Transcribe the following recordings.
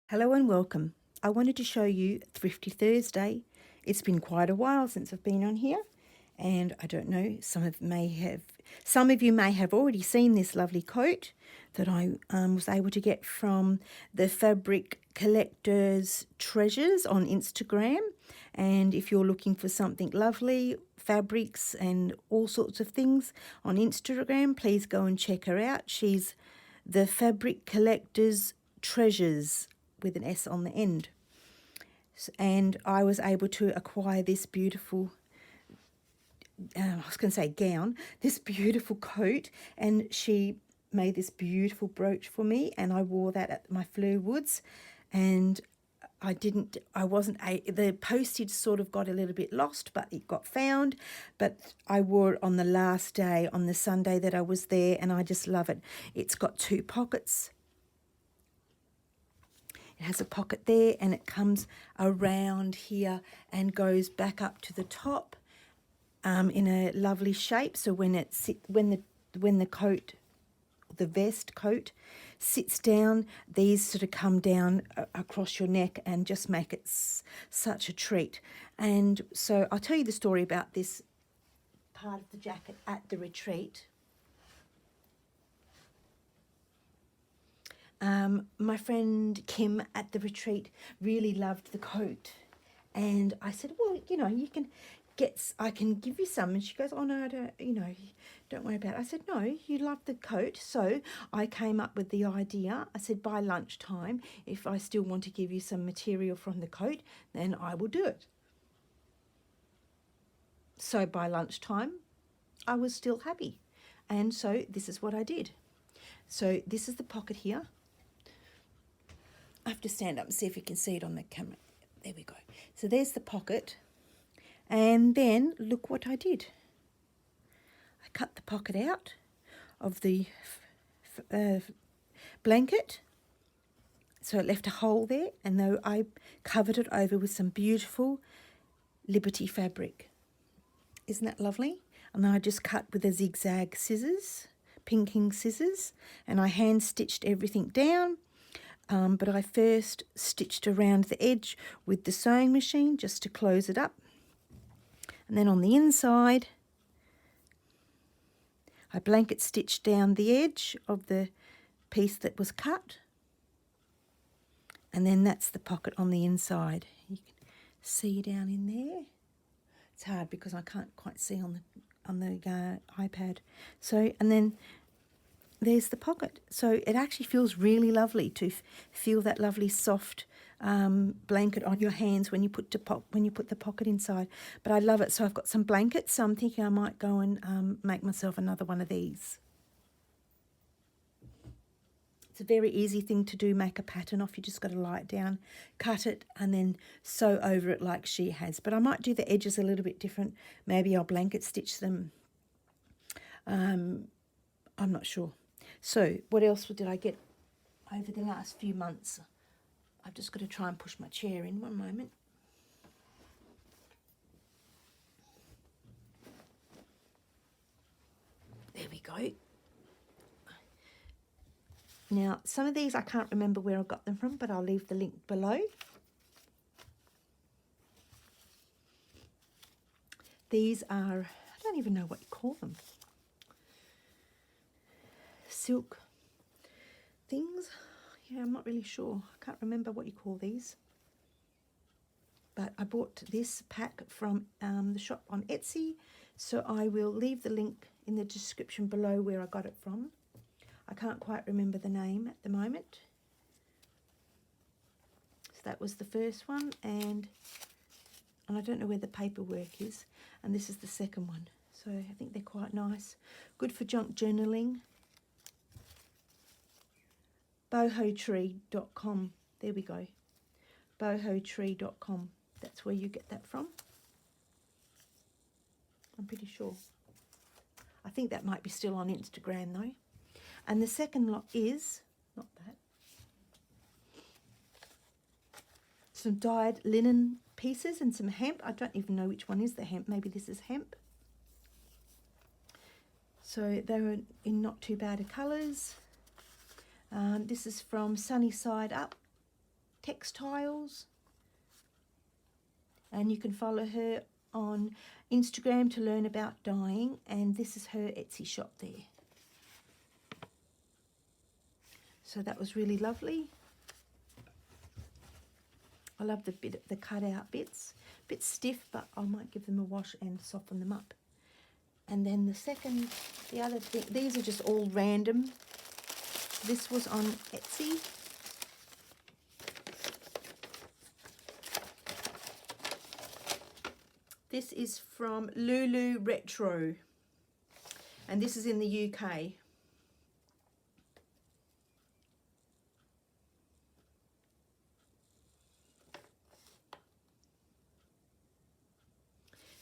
Hello and welcome. I wanted to show you Thrifty Thursday. It's been quite a while since I've been on here, and I don't know, some of you may have already seen this lovely coat that I was able to get from the Fabric Collectors Treasures on Instagram. And if you're looking for something lovely, fabrics and all sorts of things on Instagram, please go and check her out. She's the Fabric Collectors Treasures with an S on the end. And I was able to acquire this beautiful, I was going to say gown, this beautiful coat, and she made this beautiful brooch for me, and I wore that at my Fleur Woods, and the postage sort of got a little bit lost, but it got found. But I wore it on the last day, on the Sunday that I was there, and I just love it. It's got two pockets. It has a pocket there, and it comes around here and goes back up to the top in a lovely shape. So when the coat, the vest coat, sits down, these sort of come down across your neck and just make it such a treat. And so I'll tell you the story about this part of the jacket at the retreat. My friend Kim at the retreat really loved the coat, and I said, well, I can give you some. And she goes, oh no, don't worry about it. I said, no, you love the coat. So I came up with the idea. I said, by lunchtime, if I still want to give you some material from the coat, then I will do it. So by lunchtime, I was still happy, and so this is what I did. So this is the pocket here. I have to stand up and see if you can see it on the camera. There we go. So there's the pocket. And then look what I did. I cut the pocket out of the blanket. So it left a hole there. And though I covered it over with some beautiful Liberty fabric. Isn't that lovely? And then I just cut with a zigzag scissors, pinking scissors. And I hand stitched everything down. But I first stitched around the edge with the sewing machine just to close it up. And then on the inside, I blanket stitched down the edge of the piece that was cut. And then that's the pocket on the inside. You can see down in there. It's hard because I can't quite see on the iPad. So, and then there's the pocket. So it actually feels really lovely to feel that lovely soft blanket on your hands when you put the pocket inside. But I love it. So I've got some blankets. So I'm thinking I might go and make myself another one of these. It's a very easy thing to do. Make a pattern off. You just got to lie it down, cut it, and then sew over it like she has. But I might do the edges a little bit different. Maybe I'll blanket stitch them. I'm not sure. So what else did I get over the last few months? I've just got to try and push my chair in one moment. There we go. Now, some of these I can't remember where I got them from, but I'll leave the link below. These are, I don't even know what you call them. Silk things. Yeah, I'm not really sure. I can't remember what you call these. But I bought this pack from the shop on Etsy, so I will leave the link in the description below where I got it from. I can't quite remember the name at the moment. So that was the first one, and I don't know where the paperwork is. And this is the second one. So I think they're quite nice. Good for junk journaling. bohotree.com. There we go. bohotree.com. That's where you get that from. I'm pretty sure. I think that might be still on Instagram though. And the second lot is, not that, some dyed linen pieces and some hemp. I don't even know which one is the hemp. Maybe this is hemp. So they were in not too bad of colours. This is from SunnySideUpTextiles. Textiles, and you can follow her on Instagram to learn about dyeing, and this is her Etsy shop there. So that was really lovely. I love the cut out bits. A bit stiff, but I might give them a wash and soften them up. And then the other thing, these are just all random. This was on Etsy. This is from LoulouRetro, and this is in the UK.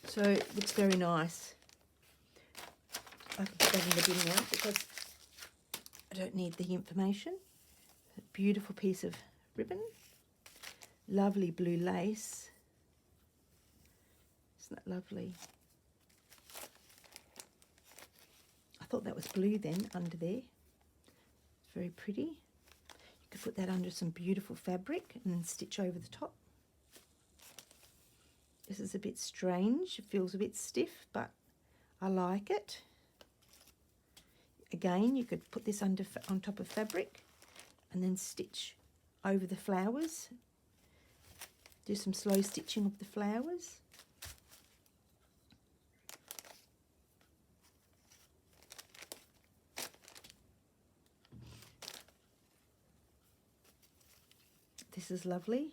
So it looks very nice. I can put that in the bin now because I don't need the information. A beautiful piece of ribbon. Lovely blue lace. Isn't that lovely? I thought that was blue then under there. It's very pretty. You could put that under some beautiful fabric and then stitch over the top. This is a bit strange. It feels a bit stiff, but I like it. Again, you could put this on top of fabric and then stitch over the flowers. Do some slow stitching of the flowers. This is lovely.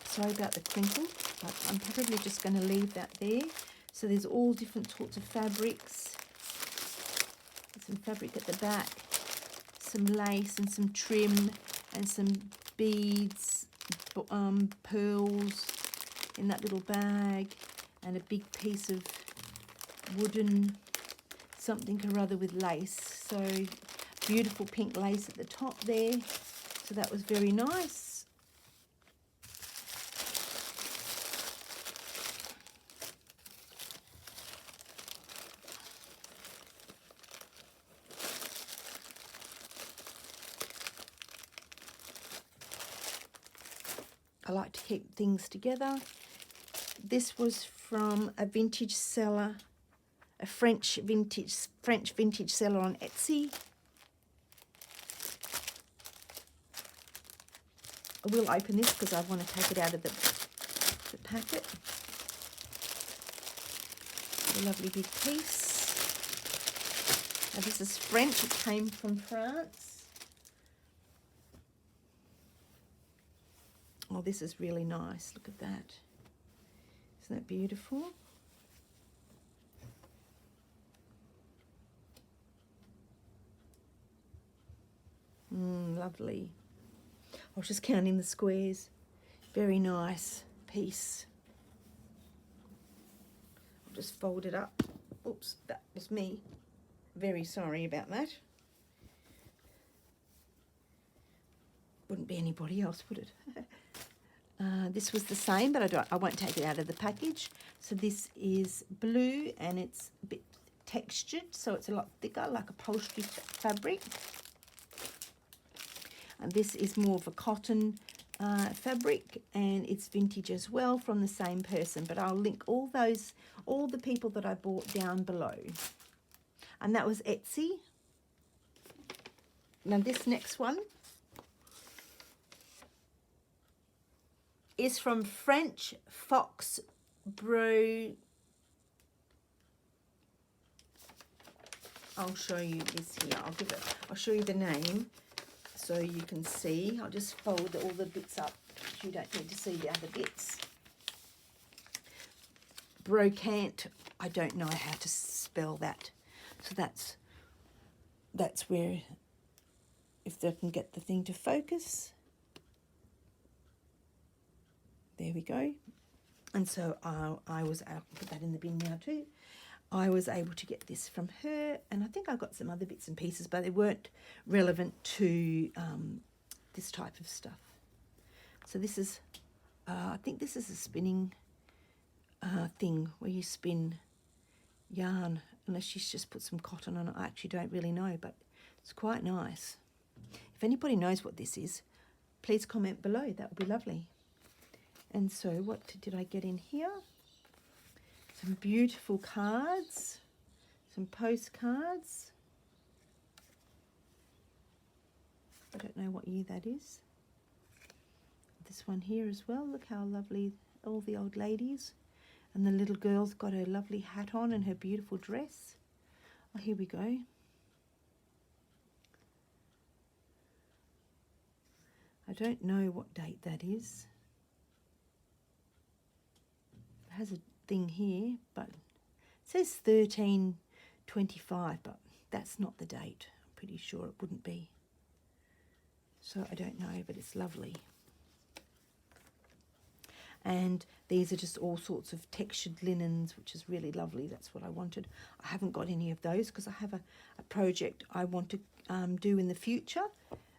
Sorry about the crinkle, but I'm probably just going to leave that there. So there's all different sorts of fabrics. There's some fabric at the back, some lace and some trim and some beads, pearls in that little bag, and a big piece of wooden something or other with lace. So beautiful pink lace at the top there. So that was very nice. I like to keep things together. This was from a vintage seller, a French vintage seller on Etsy. I will open this because I want to take it out of the packet. A lovely big piece. Now this is French. It came from France. Oh, this is really nice. Look at that. Isn't that beautiful? Lovely. I was just counting the squares. Very nice piece. I'll just fold it up. Oops, that was me. Very sorry about that. Wouldn't be anybody else, would it? This was the same, but I won't take it out of the package. So this is blue and it's a bit textured, so it's a lot thicker, like upholstery fabric. And this is more of a cotton fabric, and it's vintage as well from the same person. But I'll link all the people that I bought down below. And that was Etsy. Now this next one is from FrenchFoxBrocante. I'll show you this here. I'll show you the name so you can see. I'll just fold all the bits up. You don't need to see the other bits. Brocante. I don't know how to spell that. So that's where, if I can get the thing to focus. There we go. And so I was able to put that in the bin now too. I was able to get this from her, and I think I got some other bits and pieces, but they weren't relevant to this type of stuff. So this is, I think this is a spinning thing where you spin yarn, unless she's just put some cotton on it. I actually don't really know, but it's quite nice. If anybody knows what this is, please comment below. That would be lovely. And so what did I get in here? Some beautiful cards, some postcards. I don't know what year that is. This one here as well. Look how lovely, all the old ladies. And the little girl's got her lovely hat on and her beautiful dress. Oh, here we go. I don't know what date that is. It has a thing here, but it says 1325, but that's not the date. I'm pretty sure it wouldn't be. So I don't know, but it's lovely. And these are just all sorts of textured linens, which is really lovely. That's what I wanted. I haven't got any of those because I have a project I want to do in the future,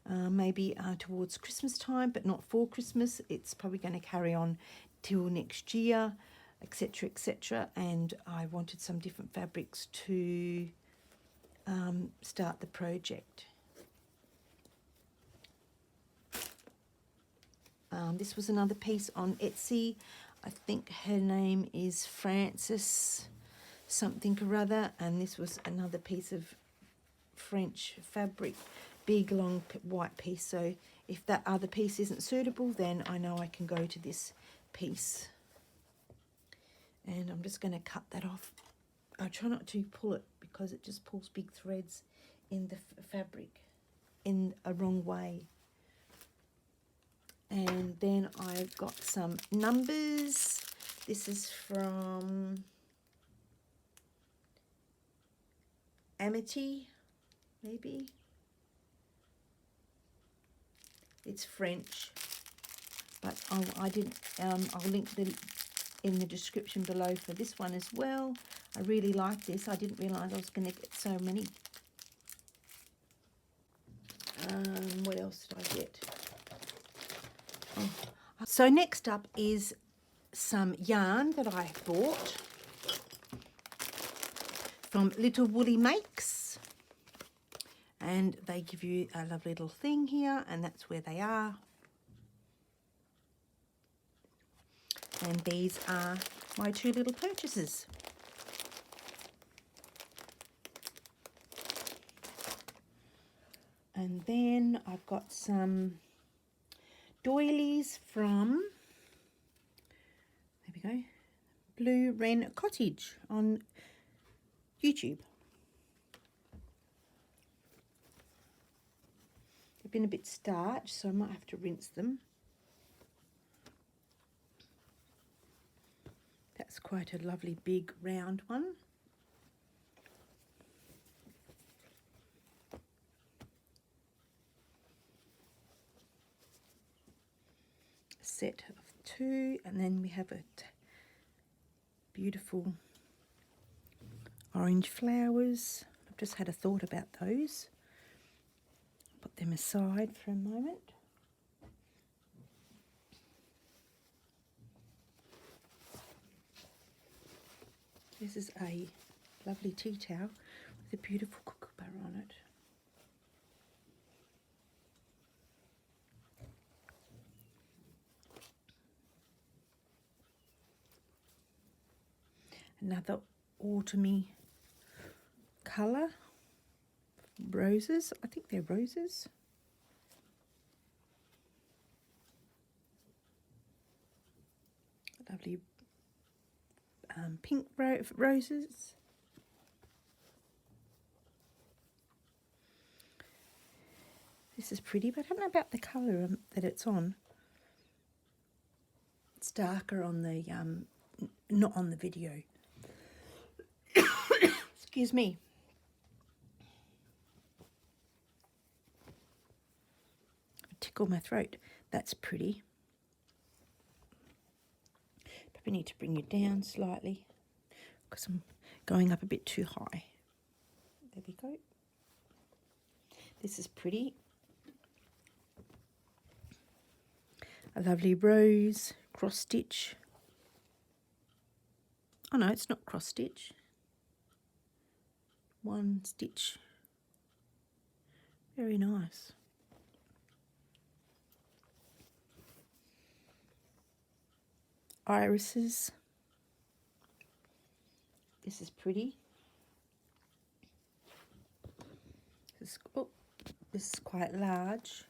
maybe towards Christmas time, but not for Christmas. It's probably going to carry on till next year, etc., etc. And I wanted some different fabrics to start the project. This was another piece on Etsy. I think her name is Francis something or other, and this was another piece of French fabric, big long white piece. So if that other piece isn't suitable, then I know I can go to this piece. And I'm just going to cut that off. I try not to pull it because it just pulls big threads in the fabric in a wrong way. And then I've got some numbers. This is from Amity, maybe. It's French, but I didn't. I'll link them in the description below for this one as well. I really like this. I didn't realise I was going to get so many. What else did I get? Oh. So next up is some yarn that I bought from Little Woolly Makes, and they give you a lovely little thing here, and that's where they are. And these are my two little purchases. And then I've got some doilies from, there we go, BlueWrenCottage on YouTube. They've been a bit starched, so I might have to rinse them. That's quite a lovely big round one. Set of two, and then we have a beautiful orange flowers. I've just had a thought about those. Put them aside for a moment. This is a lovely tea towel with a beautiful kookaburra on it. Another autumny colour, roses. I think they're roses. Lovely pink roses. This is pretty, but I don't know about the colour that it's on. It's darker on the not on the video. Excuse me. Tickle my throat. That's pretty. Probably need to bring you down slightly because I'm going up a bit too high. There we go. This is pretty. A lovely rose cross stitch. Oh no, it's not cross stitch. One stitch. Very nice. irises. This is pretty. This is quite large.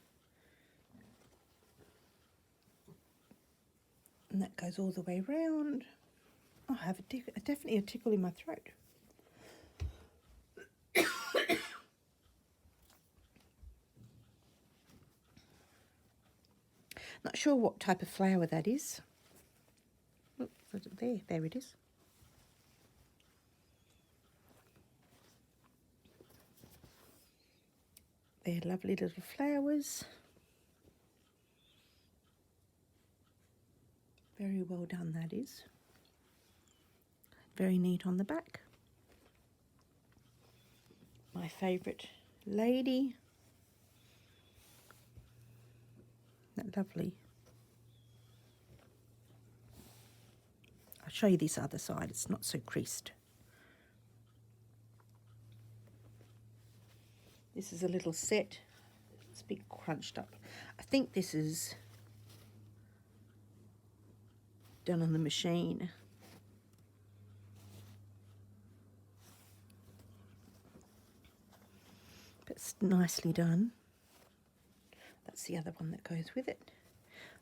And that goes all the way round. Oh, I have definitely a tickle in my throat. Not sure what type of flower that is. Oh, there it is. They're lovely little flowers. Very well done, that is. Very neat on the back. My favourite lady. That lovely. I'll show you this other side. It's not so creased. This is a little set. It's a bit crunched up. I think this is done on the machine. But it's nicely done. That's the other one that goes with it.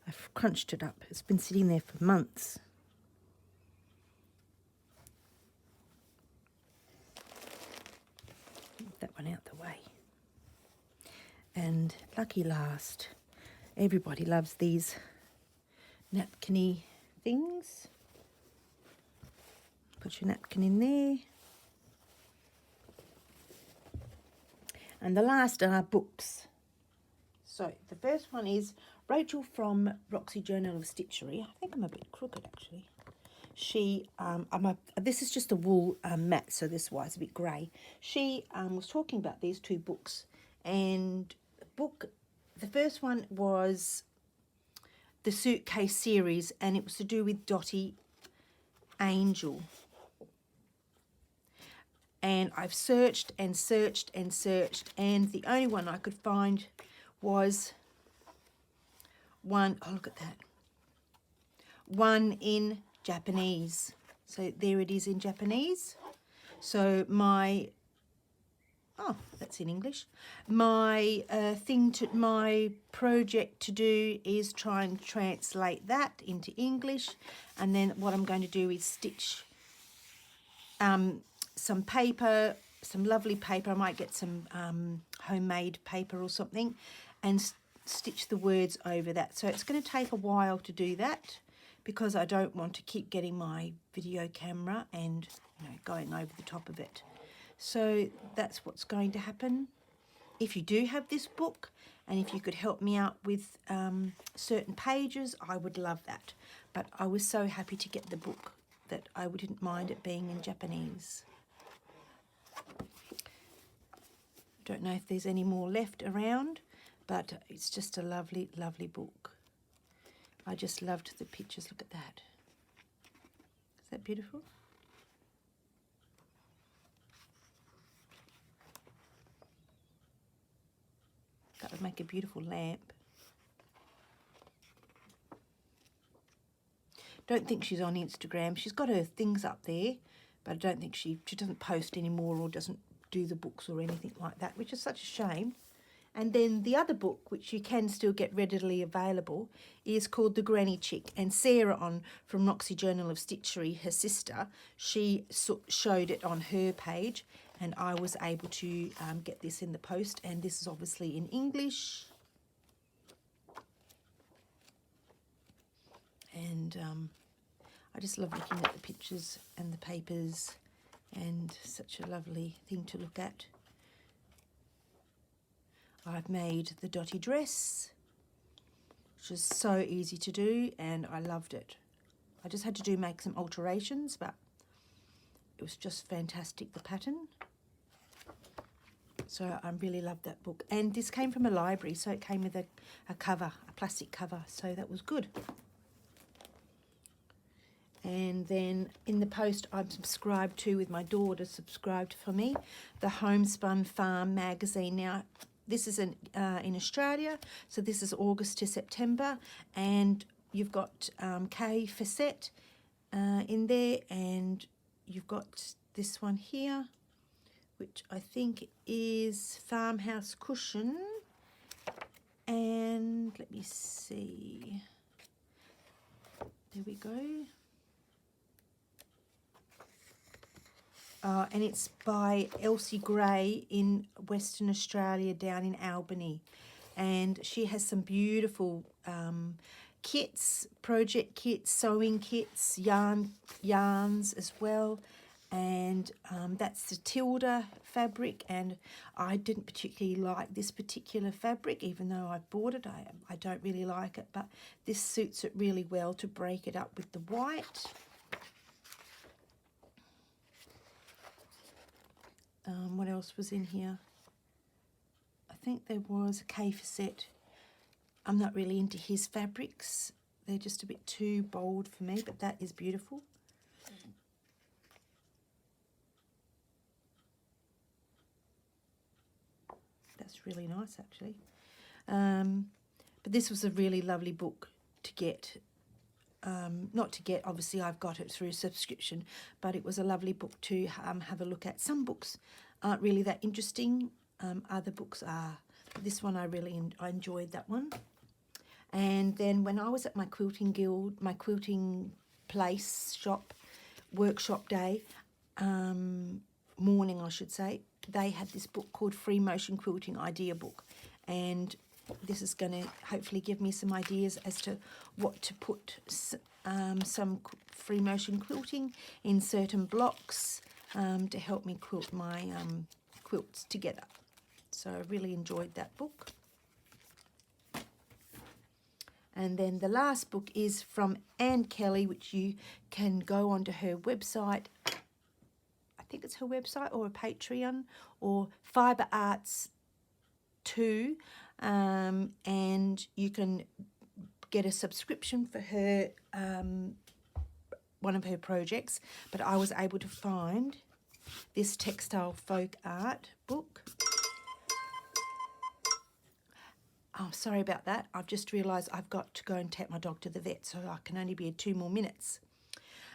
I've crunched it up. It's been sitting there for months. Move that one out the way. And lucky last, everybody loves these napkin-y things. Put your napkin in there. And the last are books. So the first one is Rachel from Roxy Journal of Stitchery. I think I'm a bit crooked actually. She, this is just a wool mat, so this is why it's a bit grey. She was talking about these two books, and the first one was the Suitcase series, and it was to do with Dotty Angel. And I've searched and searched and searched, and the only one I could find was one, oh look at that, one in Japanese. So there it is in Japanese. So my, oh, that's in English. My my project to do is try and translate that into English, and then what I'm going to do is stitch some paper, some lovely paper. I might get some homemade paper or something, and stitch the words over that. So it's going to take a while to do that, because I don't want to keep getting my video camera and going over the top of it. So that's what's going to happen. If you do have this book, and if you could help me out with certain pages, I would love that. But I was so happy to get the book that I didn't mind it being in Japanese. Don't know if there's any more left around, but it's just a lovely, lovely book. I just loved the pictures. Look at that. Is that beautiful? That would make a beautiful lamp. Don't think she's on Instagram. She's got her things up there, but I don't think she doesn't post anymore or doesn't do the books or anything like that, which is such a shame. And then the other book, which you can still get readily available, is called The Granny Chick. And Sarah from Roxy Journal of Stitchery, her sister, she showed it on her page, and I was able to get this in the post. And this is obviously in English. And I just love looking at the pictures and the papers, and such a lovely thing to look at. I've made the Dotty dress, which is so easy to do, and I loved it. I just had to make some alterations, but it was just fantastic, the pattern. So I really loved that book. And this came from a library, so it came with a cover, a plastic cover, so that was good. And then in the post I'm subscribed to, with my daughter subscribed for me, the Homespun Farm magazine. Now, this is in Australia, so this is August to September, and you've got K facette in there, and you've got this one here, which I think is Farmhouse Cushion. And let me see. There we go. And it's by Elsie Gray in Western Australia, down in Albany. And she has some beautiful kits, project kits, sewing kits, yarns as well. And that's the Tilda fabric, and I didn't particularly like this particular fabric, even though I bought it. I don't really like it, but this suits it really well to break it up with the white. What else was in here? I think there was a K facette. I'm not really into his fabrics. They're just a bit too bold for me, but that is beautiful. That's really nice, actually. But this was a really lovely book to get. Not to get, obviously I've got it through subscription, but it was a lovely book to have a look at. Some books aren't really that interesting. Other books are. This one I enjoyed that one. And then when I was at my quilting guild, my quilting place workshop day, morning I should say, they had this book called Free Motion Quilting Idea Book, and this is going to hopefully give me some ideas as to what to put some free motion quilting in certain blocks to help me quilt my quilts together. So I really enjoyed that book. And then the last book is from Anne Kelly, which you can go onto her website. I think it's her website or a Patreon or Fibre Arts 2, and you can get a subscription for her one of her projects. But I was able to find this textile folk art book. Oh, sorry about that. I've just realised I've got to go and take my dog to the vet, so I can only be 2 more minutes.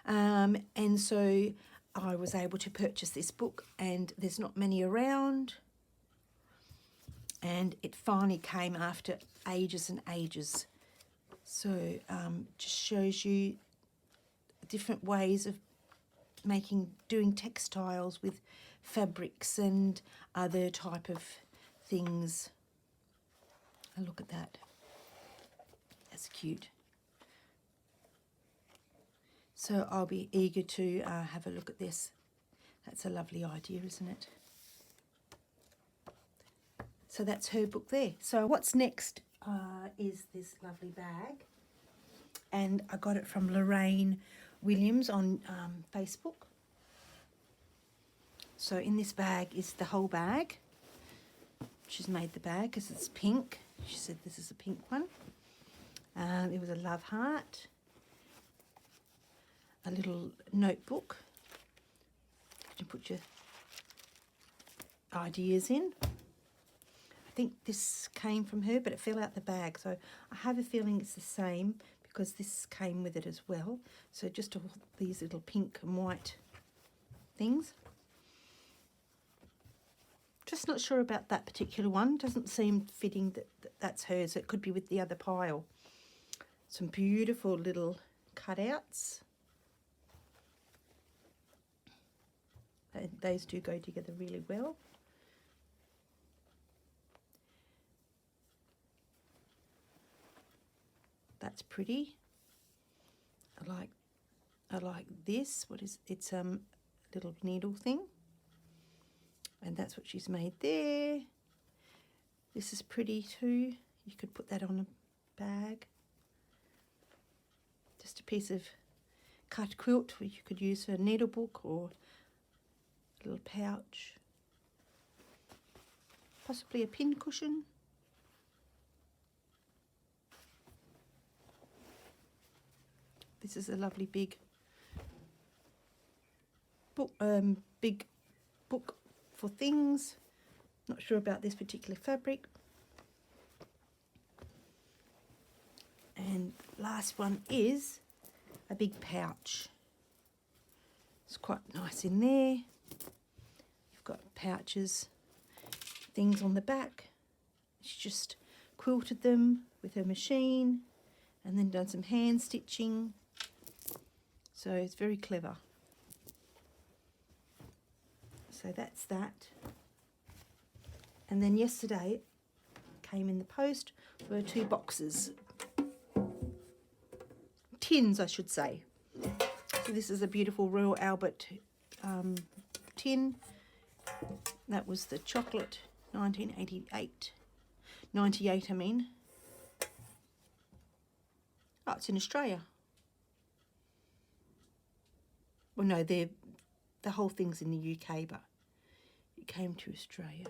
And so I was able to purchase this book, and there's not many around. And it finally came after ages and ages. So just shows you different ways of doing textiles with fabrics and other type of things. And look at that. That's cute. So I'll be eager to have a look at this. That's a lovely idea, isn't it? So that's her book there. So what's next is this lovely bag. And I got it from Lorraine Williams on Facebook. So in this bag is the whole bag. She's made the bag because it's pink. She said this is a pink one. It was a love heart. A little notebook to put your ideas in. I think this came from her, but it fell out the bag. So I have a feeling it's the same because this came with it as well. So just all these little pink and white things. Just not sure about that particular one. Doesn't seem fitting that that's hers. It could be with the other pile. Some beautiful little cutouts. Those two go together really well. That's pretty. I like this. What is it's little needle thing. And that's what she's made there. This is pretty too. You could put that on a bag. Just a piece of cut quilt which you could use for a needlebook or a little pouch. Possibly a pin cushion. This is a lovely big book for things. Not sure about this particular fabric. And last one is a big pouch. It's quite nice in there. You've got pouches, things on the back. She just quilted them with her machine and then done some hand stitching. So it's very clever. So that's that. And then yesterday came in the post were 2 boxes. Tins, I should say. So this is a beautiful Royal Albert tin. That was the chocolate 1988. 98, I mean. Oh, it's in Australia. Well, no, the whole thing's in the UK, but it came to Australia.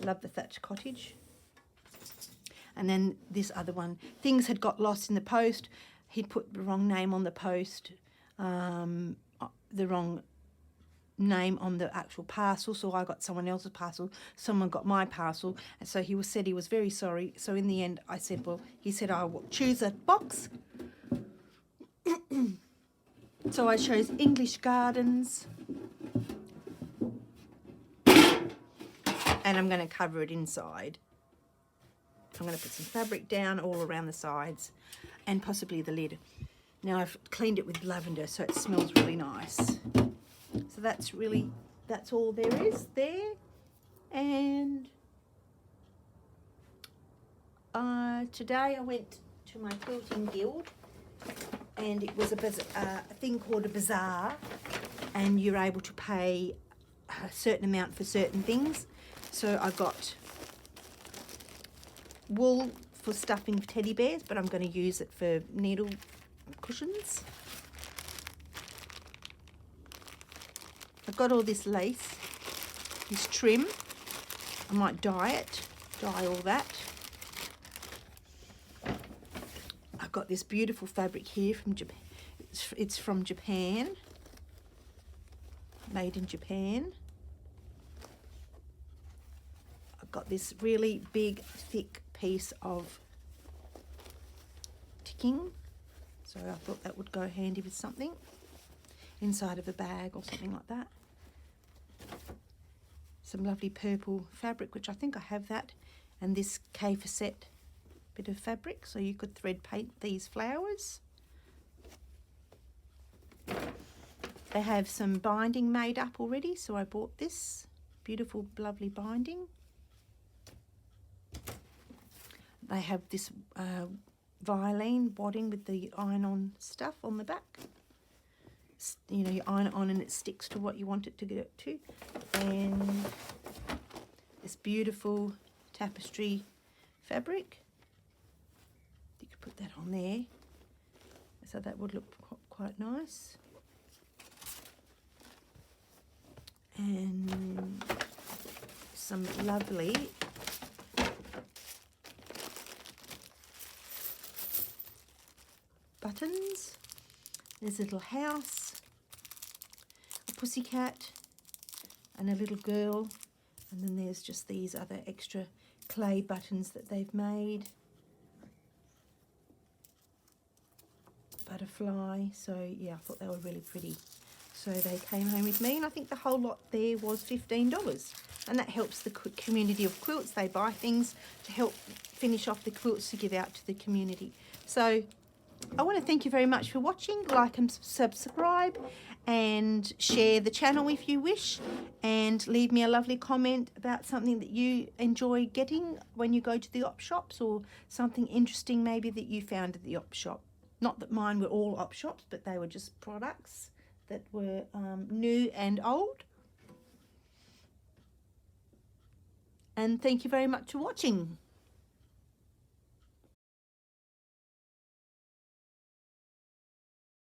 Love the thatched cottage. And then this other one, things had got lost in the post. He'd put the wrong name on the post, the wrong name on the actual parcel, so I got someone else's parcel. Someone got my parcel, and so said he was very sorry. So in the end, I said, well, he said I will choose a box. So I chose English Gardens, and I'm going to cover it inside. I'm going to put some fabric down all around the sides and possibly the lid. Now I've cleaned it with lavender so it smells really nice. So that's all there is there. And today I went to my quilting guild, and it was a thing called a bazaar, and you're able to pay a certain amount for certain things. So I got wool for stuffing teddy bears, but I'm going to use it for needle cushions. I've got all this lace, this trim. I might dye all that. I've got this beautiful fabric here from Japan. It's from Japan, made in Japan. I've got this really big, thick piece of ticking, so I thought that would go handy with something inside of a bag or something like that. Some lovely purple fabric, which I think I have that, and this K-facet bit of fabric, so you could thread paint these flowers. They have some binding made up already, so I bought this beautiful, lovely binding. They have this violin wadding with the iron-on stuff on the back. You know, you iron it on and it sticks to what you want it to get to. And this beautiful tapestry fabric. You could put that on there. So that would look quite nice. And some lovely buttons. There's a little house, a pussycat, and a little girl, and then there's just these other extra clay buttons that they've made. Butterfly. So yeah, I thought they were really pretty. So they came home with me, and I think the whole lot there was $15, and that helps the community of quilts. They buy things to help finish off the quilts to give out to the community. So I want to thank you very much for watching. Like and subscribe, and share the channel if you wish, and leave me a lovely comment about something that you enjoy getting when you go to the op shops, or something interesting maybe that you found at the op shop. Not that mine were all op shops, but they were just products that were new and old. And thank you very much for watching.